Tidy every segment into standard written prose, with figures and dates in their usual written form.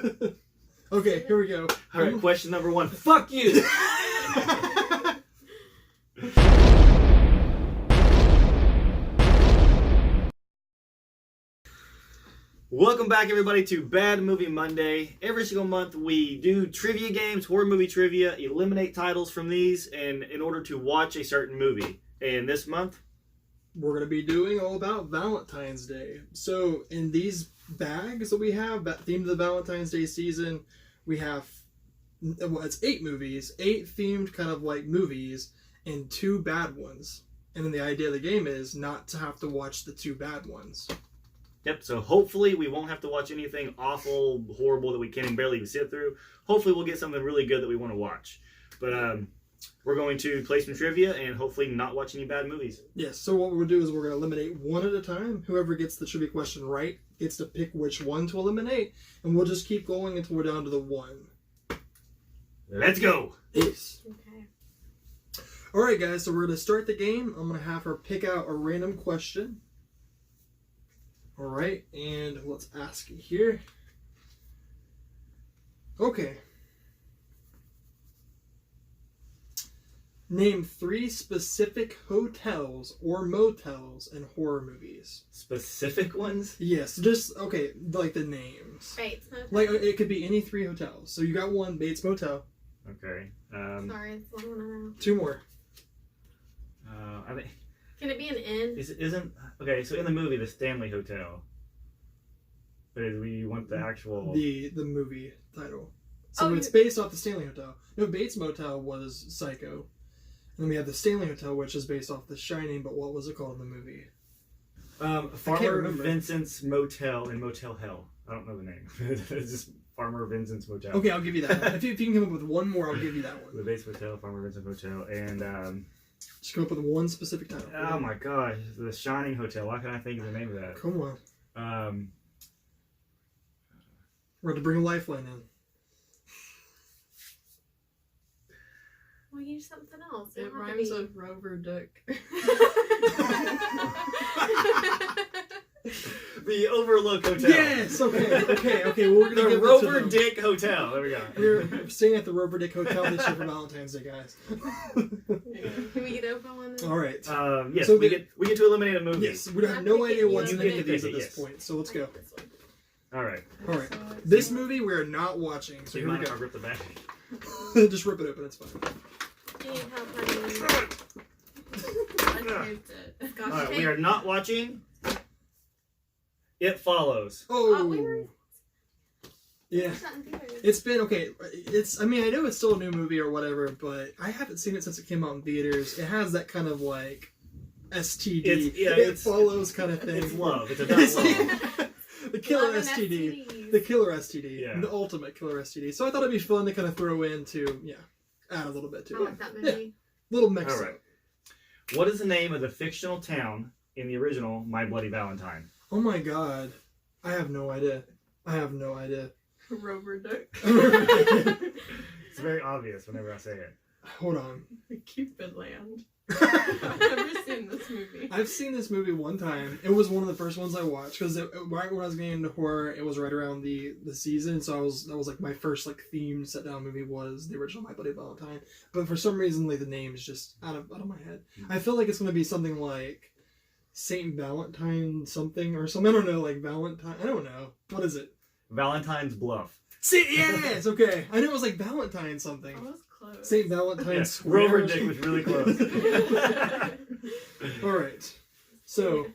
Okay, here we go. All right, question number 1. Fuck you! Welcome back, everybody, to Bad Movie Monday. Every single month, we do trivia games, horror movie trivia, eliminate titles from these, and in order to watch a certain movie. And this month, we're going to be doing all about Valentine's Day. So, in these bags that we have, themed to the Valentine's Day season, we have, well, it's 8 movies, 8 themed kind of like movies, and 2 bad ones. And then the idea of the game is not to have to watch the 2 bad ones. Yep, so hopefully we won't have to watch anything awful, horrible that we can't barely even sit through. Hopefully we'll get something really good that we want to watch. But we're going to play some trivia and hopefully not watch any bad movies. Yes, so what we'll do is we're going to eliminate one at a time. Whoever gets the trivia question right gets to pick which one to eliminate. And we'll just keep going until we're down to the 1. Let's go! Yes. Okay. Alright guys, so we're going to start the game. I'm going to have her pick out a random question. Alright, and let's ask it here. Okay. Name 3 specific hotels or motels in horror movies. Specific ones? Yes, just, okay, like the names. Bates Motel. Like, it could be any 3 hotels. So you got 1, Bates Motel. Okay. Sorry, it's one I know. 2 more. I think... Can it be an inn? Okay, so in the movie, the Stanley Hotel. But we want the actual... The movie title. So it's based off the Stanley Hotel. No, Bates Motel was Psycho. And then we have the Stanley Hotel, which is based off The Shining, but what was it called in the movie? Farmer Vincent's Motel in Motel Hell. I don't know the name. It's just Farmer Vincent's Motel. Okay, I'll give you that. If you can come up with one more, I'll give you that one. The Bates Motel, Farmer Vincent Motel, and... Just come up with one specific title. Oh my gosh, The Shining Hotel. Why can't I think of the name of that? Come on. We're going to bring a lifeline in. We'll use something else. It rhymes with Rover Duck. The Overlook Hotel. Yes! Okay. Well, we're going to The give Rover it to them. Dick Hotel. There we go. We're staying at the Rover Dick Hotel this year for Valentine's Day, guys. Can we get open one then? All right. Yes, So we get to eliminate a movie. Yes, we have no idea what's You in any get of to these pick at it, this yes. point, so let's go. All right. This movie we're not watching, so Do you here we mind if I go. rip the back? Just rip it open, it's fine. Do you need help, honey? I taped it. Scotch All right, tape? we are not watching It Follows. Oh, we were... Yeah. It's not in theaters. It's been, okay, I know it's still a new movie or whatever, but I haven't seen it since it came out in theaters. It has that kind of, like, STD. It follows kind of thing. It's love. It's about love. The killer Love and STD. STDs. The killer STD. Yeah. The ultimate killer STD. So I thought it'd be fun to kind of throw in to, add a little bit to I it. like that movie. Little mix All right. What is the name of the fictional town in the original My Bloody Valentine? Oh my god. I have no idea. Rover Duck. It's very obvious whenever I say it. Hold on. Cupid Land. I've never seen this movie. I've seen this movie one time. It was one of the first ones I watched because right when I was getting into horror, it was right around the season. So that was like my first like themed set down movie was the original My Bloody Valentine. But for some reason, like the name is just out of my head. I feel like it's gonna be something like Saint Valentine something or something. I don't know, like Valentine. I don't know. What is it? Valentine's Bluff. See, yes, okay. I knew it was like Valentine something. I was close. Saint Valentine Yeah, Square. Rover Dick was really close. All right. So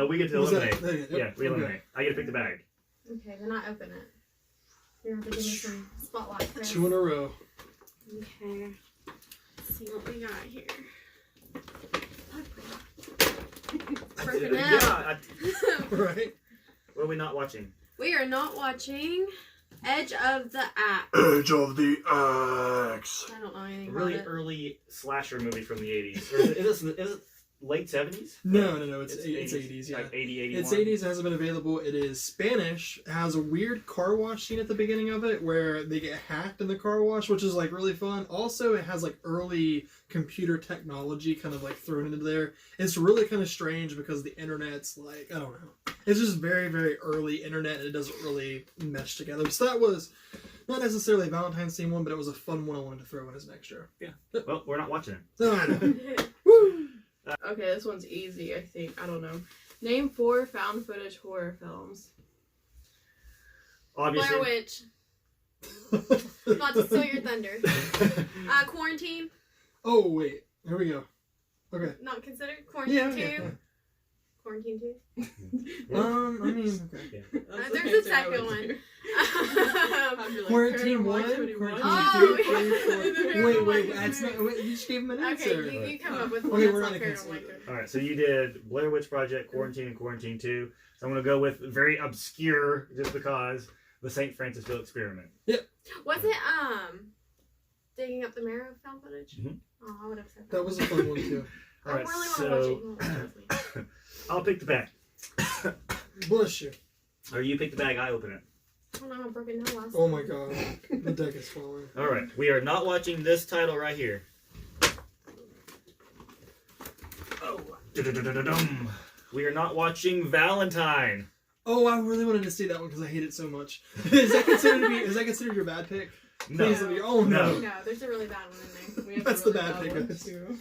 We get to was that- eliminate. yep, Yeah, we okay. eliminate. I get to pick the bag. Okay, then I open it. You're going to have to give me some spotlight, Chris. 2 in a row. Okay. Let's see what we got here. Freaking out. Right. What are we not watching? We are not watching Edge of the Axe. Edge of the Axe. I don't know anything A really about it. early slasher movie from the 80s. Or is it late 70s? No. It's 80s. Yeah. Like 80, 81. It's 80s. It hasn't been available. It is Spanish. It has a weird car wash scene at the beginning of it where they get hacked in the car wash, which is like really fun. Also, it has like early computer technology kind of like thrown into there. It's really kind of strange because the internet's like, I don't know. It's just very, very early internet and it doesn't really mesh together. So that was not necessarily a Valentine's theme one, but it was a fun one I wanted to throw in as an extra. Yeah. Well, we're not watching it. No, I know. Woo! Okay, this one's easy, I think. I don't know. Name 4 found footage horror films. Obviously. Blair Witch. Not to steal your thunder. Quarantine. Oh, wait. Here we go. Okay. Not considered. Quarantine Yeah, 2. yeah. Quarantine 2. I mean, okay. That's There's the a answer I second would one. do. I'd be like, Quarantine Paranormal 1? Activity Quarantine 2? Oh, Quarantine yeah. 4? Wait, that's not, wait, you just gave him an answer. Okay, you come up with Okay, one we're that's not not against paranormal. it. Alright, so you did Blair Witch Project, Quarantine, and Quarantine 2. So I'm going to go with very obscure, just because, the St. Francisville Experiment. Was it digging up the marrow found footage? Mhm. Oh, I would have said that. That was a fun one, too. I Alright, really so want to watch it. You won't I'll pick the bag. Bless you. Or you pick the bag, I open it. I don't know how broken that was. Oh my god. The deck is falling. Alright, we are not watching this title right here. Oh. Dum. We are not watching Valentine. Oh, I really wanted to see that one because I hate it so much. Is that considered your bad pick? No. Please let me- oh no. No, there's a really bad one in there. We have That's a the really bad pick, one, guys. too.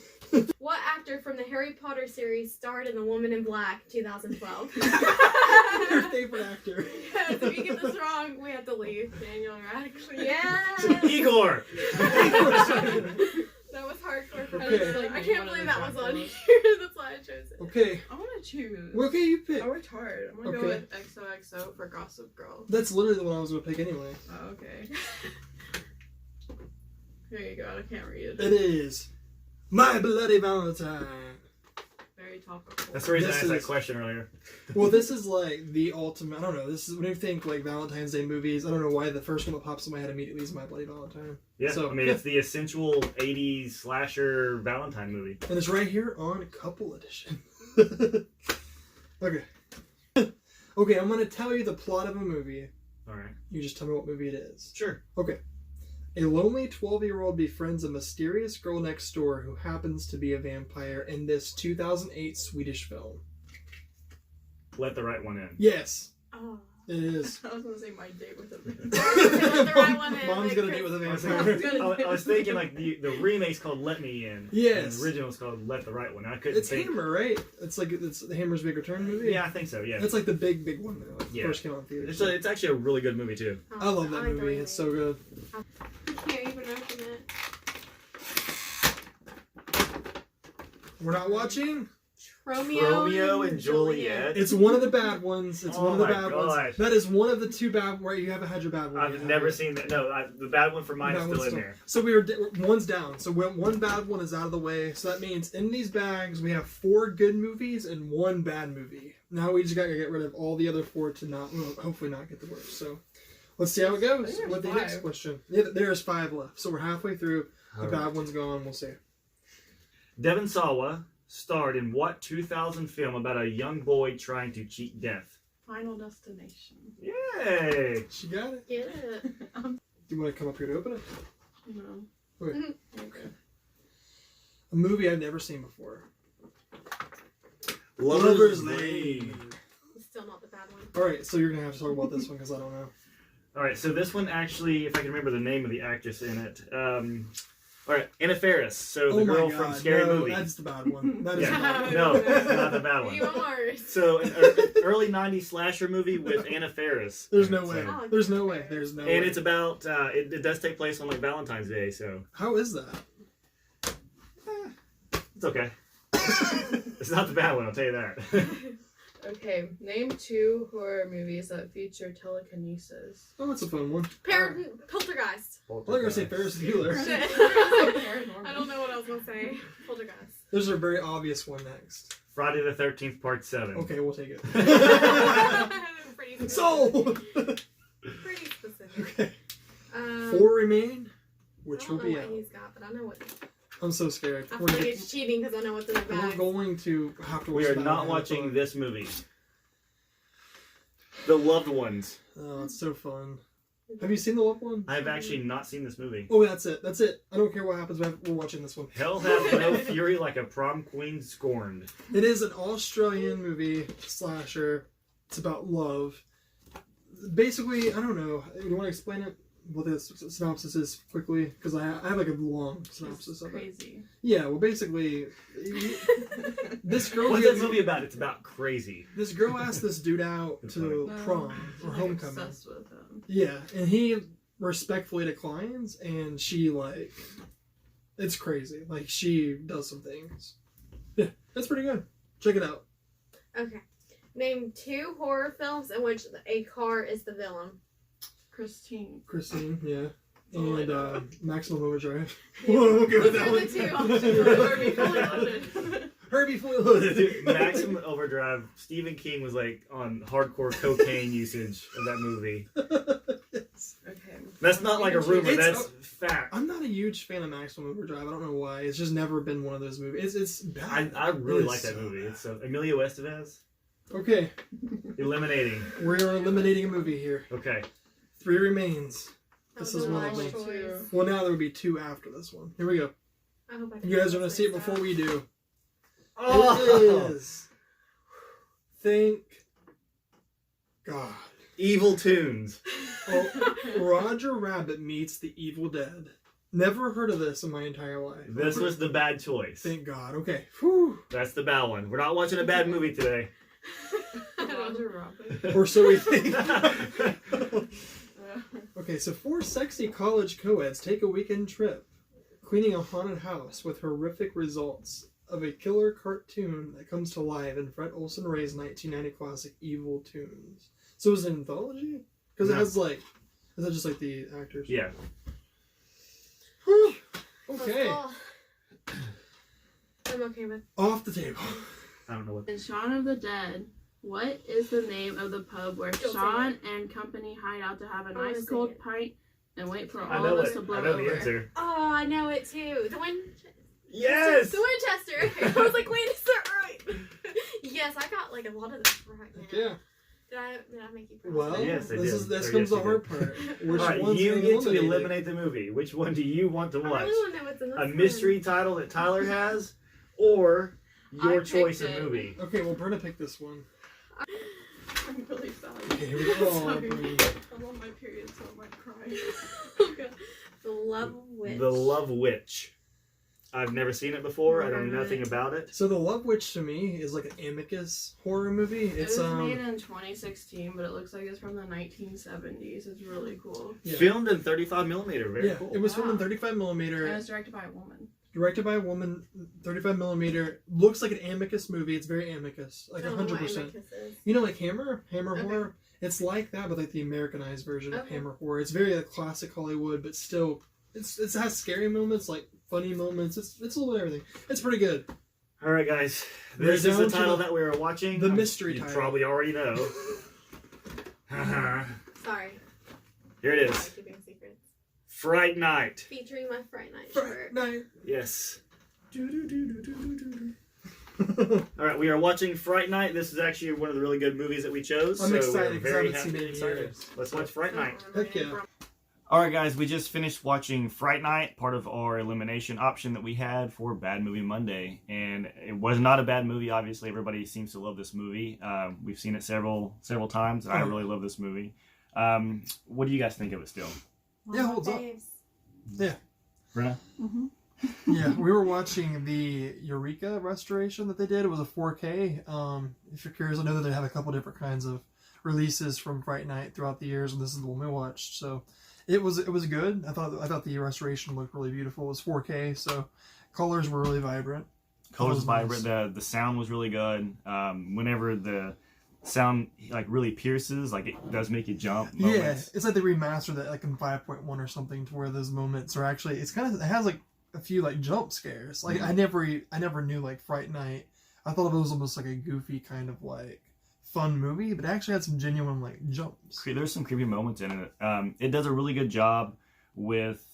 What actor from the Harry Potter series starred in The Woman in Black 2012? Your favorite actor. Yes, if you get this wrong, we have to leave. Daniel Radcliffe. Yeah. Igor! That was hardcore for Okay. me. I can't believe that was on here. That's why I chose it. Okay. I want to choose. Okay, you pick. I worked hard. I'm going to go Okay. with XOXO for Gossip Girl. That's literally the one I was going to pick anyway. Oh, okay. Here you go. I can't read it. It is My Bloody Valentine. Very topical. That's the reason I This asked that is- question earlier. Well, this is like the ultimate. I don't know. This is when you think like Valentine's Day movies. I don't know why the first one that pops in my head immediately is My Bloody Valentine. Yeah, So, I mean, it's the essential 80s slasher Valentine movie. And it's right here on Couple Edition. Okay. Okay, I'm gonna tell you the plot of a movie. Alright. You just tell me what movie it is. Sure. Okay. A lonely 12-year-old befriends a mysterious girl next door who happens to be a vampire in this 2008 Swedish film. Let the right one in. Yes, Oh. it is. I was going to say My Date with a the right one in, Mom's like gonna Chris- date with a I was vampire. thinking, I was thinking like the remake's called Let Me In. Yes. And the original's called Let the Right One. I couldn't It's think. Hammer, right? It's like it's the Hammer's Big Return movie. Yeah, I think so, yeah. It's like the big one that like, Yeah. first came out in theaters. It's actually a really good movie, too. Oh, I love that like the movie. It's so good. I can't even open it. We're not watching. Romeo and Juliet. It's one of the bad ones. It's Oh one of the my bad gosh. ones. That is one of the two bad. Where you haven't had your bad one. I've yet, never have you? seen that. No, the bad one for mine is Bad still one's in there. So one's down. So one bad one is out of the way. So that means in these bags we have 4 good movies and 1 bad movie. Now we just gotta get rid of all the other 4 to not, well, hopefully not get the worst. So let's see how it goes I think with the there's next 5. question. Yeah, there's 5 left. So we're halfway through. The All bad right. one's gone. We'll see. Devon Sawa starred in what 2000 film about a young boy trying to cheat death? Final Destination. Yay! She got it. Get it. Do you want to come up here to open it? No. Okay. Okay. A movie I've never seen before. Lover's Lane. It's still not the bad one. All right, so you're gonna have to talk about this one because I don't know. All right, so this one actually, if I can remember the name of the actress in it. All right, Anna Faris. So the girl from Scary no, Movie. that's the bad one. That is Yeah. the bad one. No, it's not the bad one. Yours. So an early '90s slasher movie with Anna Faris. There's no way. Oh, There's no way. There's no way. And it's about it does take place on like Valentine's Day, so How is that? it's okay. It's not the bad one, I'll tell you that. Okay, name 2 horror movies that feature telekinesis. Oh, that's a fun one. Poltergeist. I thought you were gonna say Ferris Bueller. I don't know what I was gonna say. Poltergeist. There's a very obvious one next. Friday the 13th, Part 7. Okay, we'll take it. Pretty specific. Sold. Pretty specific. Okay. 4 remain. Which I don't will know be what out. he's got, but I know what. I'm so scared. I feel like it's cheating because I know what's in the We're bag. going to have to watch We are that not again, watching but- this movie. The Loved Ones. Oh, it's so fun. Have you seen The Loved One? I've actually not seen this movie. Oh, that's it. That's it. I don't care what happens. We're watching this one. Hell hath no fury like a prom queen scorned. It is an Australian movie slasher. It's about love. Basically, I don't know. You want to explain it? What the synopsis is quickly? Because I have like a long synopsis of it. Crazy. Yeah, well, basically, this girl. What's that movie about? It's about crazy. This girl asked this dude out to prom or I'm homecoming. obsessed with him. Yeah, and he respectfully declines, and she like, it's crazy. Like she does some things. Yeah, that's pretty good. Check it out. Okay. Name 2 horror films in which a car is the villain. Christine. Christine, yeah, and Oh, Maximum Overdrive. Yeah. We'll go with Those that are one. the 2 Herbie Fully options. Loaded. Herbie Fully Loaded. Dude, Maximum Overdrive. Stephen King was like on hardcore cocaine usage of that movie. Yes. Okay. That's not like a rumor. It's- That's fact. I'm not a huge fan of Maximum Overdrive. I don't know why. It's just never been one of those movies. It's bad. I really It's like that so movie. bad. It's Emilio Estevez. Okay, Eliminating. we are eliminating a movie here. Okay. 3 remains. That This was is a one of wise them. choice. Well, now there would be 2 after this one. Here we go. I hope I can You guys are pronounce gonna see it this before out. we do. Oh! It is. Thank God. Evil Tunes. Oh, Roger Rabbit meets the Evil Dead. Never heard of this in my entire life. This was the bad choice. Thank God. Okay. Whew. That's the bad one. We're not watching a bad movie today. Roger Rabbit. Or so we think. Uh, Okay, so 4 sexy college co-eds take a weekend trip, cleaning a haunted house with horrific results of a killer cartoon that comes to life in Fred Olsen Ray's 1990 classic Evil Tunes. So is it an anthology? Because it No. has like, is that just like the actors? Yeah. Whew. Let's Okay, go. I'm okay with. off the table. I don't know what. In Shaun of the Dead, what is the name of the pub where Don't say Shaun and company hide out to have a wanna nice say cold it. pint and wait for I all know of us it. to blow I know the over? answer. Oh, I know it too. Yes! The Winchester. I was like, wait, is that right? Yes, I got like a lot of this right now. Yeah. Did I make you proud? Well, Yes, I this did. is this Or comes yes, the you hard did. part. Which Alright, one's you getting get to eliminated? eliminate the movie. Which one do you want to I watch? really want to know what's in this A one. mystery title that Tyler has, or your I choice picked of it. movie? Okay, well, Brenna picked this one. I'm really sorry. Okay, here we go. Sorry. Brenna. I'm on my period, so I might cry. Oh, God. The Love Witch. The Love Witch. I've never seen it before. I know Never nothing heard. about it. So the Love Witch to me is like an amicus horror movie. It It's was made in 2016, but it looks like it's from the 1970s. It's really cool. yeah. Filmed in 35mm. Very Yeah, cool. it was filmed in Wow. 35 And millimeter, it's directed by a woman. directed by a woman, 35 millimeter. Looks like an amicus movie. It's very amicus, like I don't know what 100%. Amicus is. You know, like Hammer Okay. horror. It's like that, but like the Americanized version of Okay. Hammer horror. It's very like classic Hollywood, but still, it has scary moments, like funny moments. It's a little bit of everything. It's pretty good. All right, guys. We're This is down the to title the- that we are watching. the mystery You title. probably already know. Sorry. Here it I'm is. keeping secrets. Fright Night. Featuring my Fright Night Fright shirt. Night. Yes. All right, we are watching Fright Night. This is actually one of the really good movies that we chose. I'm so excited we're 'cause I very haven't happy seen it and in excited. years. Let's watch Fright Night. Heck yeah. All right, guys, we just finished watching Fright Night, part of our elimination option that we had for Bad Movie Monday, and it was not a bad movie. Obviously, everybody seems to love this movie. We've seen it several times, and I really love this movie. What do you guys think of it still? Yeah, holds up. Babes. Brenna? Mm-hmm. Yeah, we were watching the Eureka restoration that they did. It was a 4K. If you're curious, I know that they have a couple different kinds of releases from Fright Night throughout the years, and this is the one we watched. So it was good. I thought the restoration looked really beautiful. It was 4K, so colors were really vibrant. Colors was vibrant. nice. The sound was really good. Whenever the sound like really pierces, like it does make you jump. Yeah, Moments. it's like they remastered that like in 5.1 or something, to where those moments are actually. It has like a few like jump scares. Like I never knew like Fright Night. I thought it was almost like a goofy kind of like fun movie, but it actually had some genuine like jumps. There's some creepy moments in it. It does a really good job with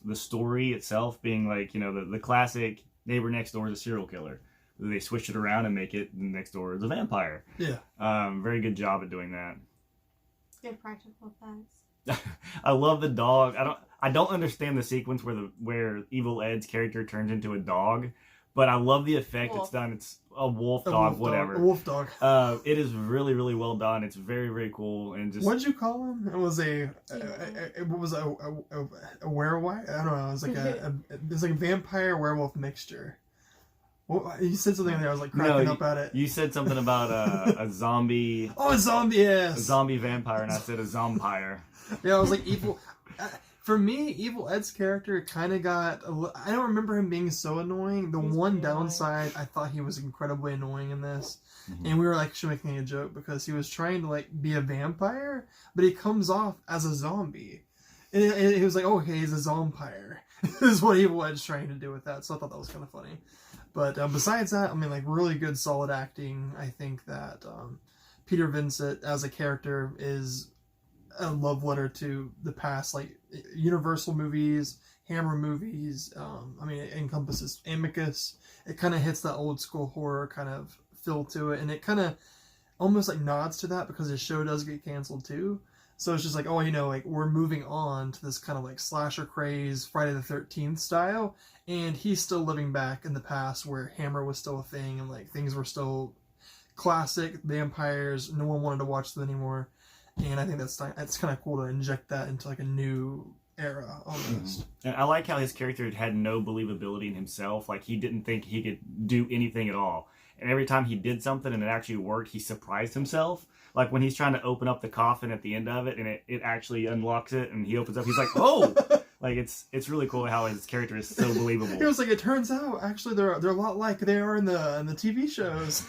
the story itself being like, you know, the classic neighbor next door is a serial killer. They switch it around and make it next door is a vampire. Yeah. Very good job at doing that. Good practical effects. I love the dog. I don't understand the sequence where Evil Ed's character turns into a dog, but I love the effect it's done. It's a wolf dog, whatever. A wolf dog. It is really, really well done. It's very, very cool. And just What'd you call him? It was a werewolf. I don't know. It was like a vampire werewolf mixture. Well, you said something there. I was like cracking up at it. You said something about a zombie. Oh, a zombie! Yes. A zombie vampire, and I said a zompire. Yeah, I was like evil. For me, Evil Ed's character kind of got. I don't remember him being so annoying. The one downside, I thought he was incredibly annoying in this, and we were like actually making a joke because he was trying to like be a vampire, but he comes off as a zombie, and he was like, "Oh, okay, he's a zompire." Is what Evil Ed's trying to do with that. So I thought that was kind of funny. But besides that, I mean, like really good, solid acting. I think that Peter Vincent as a character is a love letter to the past, like Universal movies, Hammer movies. I mean, it encompasses Amicus. It kind of hits that old school horror kind of feel to it, and it kind of almost like nods to that because his show does get canceled too. So it's just like, oh, you know, like we're moving on to this kind of like slasher craze, Friday the 13th style, and he's still living back in the past where Hammer was still a thing and like things were still classic vampires. No one wanted to watch them anymore. And I think that's kind of cool to inject that into like a new era almost. And I like how his character had no believability in himself. Like he didn't think he could do anything at all. And every time he did something and it actually worked, he surprised himself. Like when he's trying to open up the coffin at the end of it and it actually unlocks it and he opens up, he's like, oh! Like it's really cool how his character is so believable. It was like, it turns out actually they're a lot like they are in the TV shows.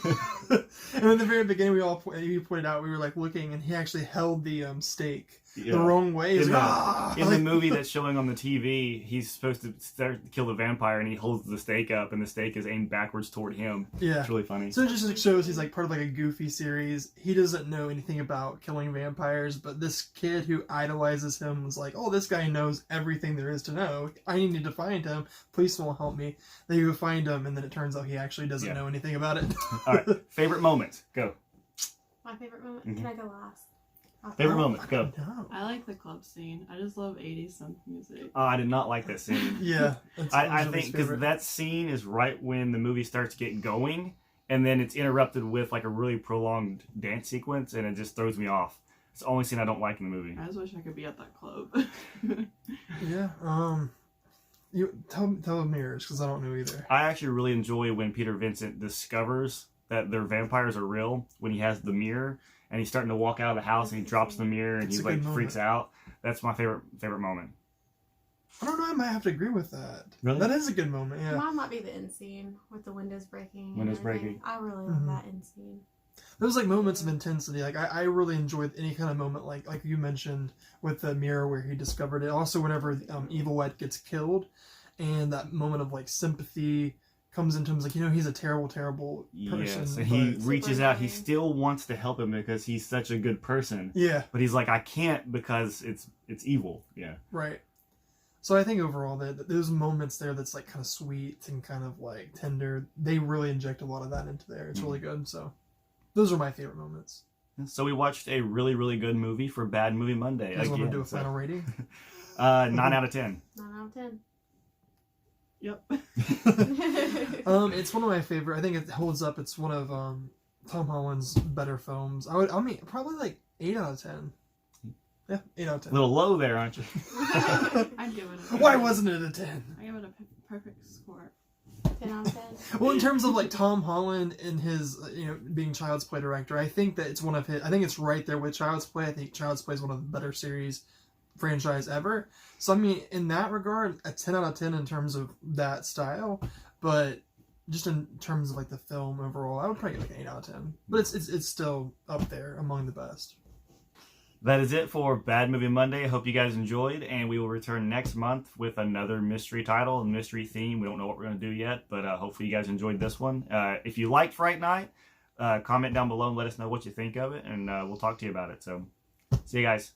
And in the very beginning, you pointed out we were like looking, and he actually held the stake the wrong way. In the movie that's showing on the TV, he's supposed to start to kill the vampire, and he holds the stake up, and the stake is aimed backwards toward him. Yeah, it's really funny. So it just like shows he's like part of like a goofy series. He doesn't know anything about killing vampires, but this kid who idolizes him was like, "Oh, this guy knows everything there is to know. I need to find him. Police will help me." They go find him, and then it turns out he actually doesn't know anything about it. All right, favorite moment, go. My favorite moment. Can I go last? Favorite moment, go. I like the club scene. I just love 80s synth music. Oh, I did not like that scene. Yeah. I think because that scene is right when the movie starts to get going, and then it's interrupted with like a really prolonged dance sequence, and it just throws me off. It's the only scene I don't like in the movie. I just wish I could be at that club. Yeah. You tell me yours, because I don't know either. I actually really enjoy when Peter Vincent discovers that their vampires are real when he has the mirror. And he's starting to walk out of the house, and he drops the mirror, and he like freaks out. That's my favorite moment. I don't know. I might have to agree with that. Really? That is a good moment. Yeah. Mine might be the end scene with the windows breaking. Windows breaking. I really love that end scene. Those like moments of intensity. Like I really enjoyed any kind of moment like you mentioned with the mirror where he discovered it. Also, whenever Evil Ed gets killed, and that moment of like sympathy comes into him, like, you know, he's a terrible, terrible person. Yes, and he reaches out. He still wants to help him because he's such a good person. Yeah. But he's like, I can't because it's evil. Yeah. Right. So I think overall that those moments there that's like kind of sweet and kind of like tender, they really inject a lot of that into there. It's really good. So those are my favorite moments. So we watched a really, really good movie for Bad Movie Monday. You guys want to do a final rating? 9 out of 10. 9 out of 10. Yep. It's one of my favorite. I think it holds up. It's one of Tom Holland's better films. I mean, probably like 8 out of 10. Yeah, 8 out of 10. A little low there, aren't you? I'd give it a... Why wasn't it a 10? I give it a perfect score. 10 out of 10. Well, in terms of like Tom Holland and his, being Child's Play director, I think that it's one of his. I think it's right there with Child's Play. I think Child's Play is one of the better series franchise ever. So I mean, in that regard, a 10 out of 10 in terms of that style, but just in terms of like the film overall, I would probably give like an 8 out of 10. But it's still up there among the best. That is it for Bad Movie Monday. I hope you guys enjoyed, and we will return next month with another mystery title and mystery theme. We don't know what we're going to do yet, but hopefully you guys enjoyed this one. If you liked Fright Night, comment down below and let us know what you think of it, and we'll talk to you about it. So, see you guys.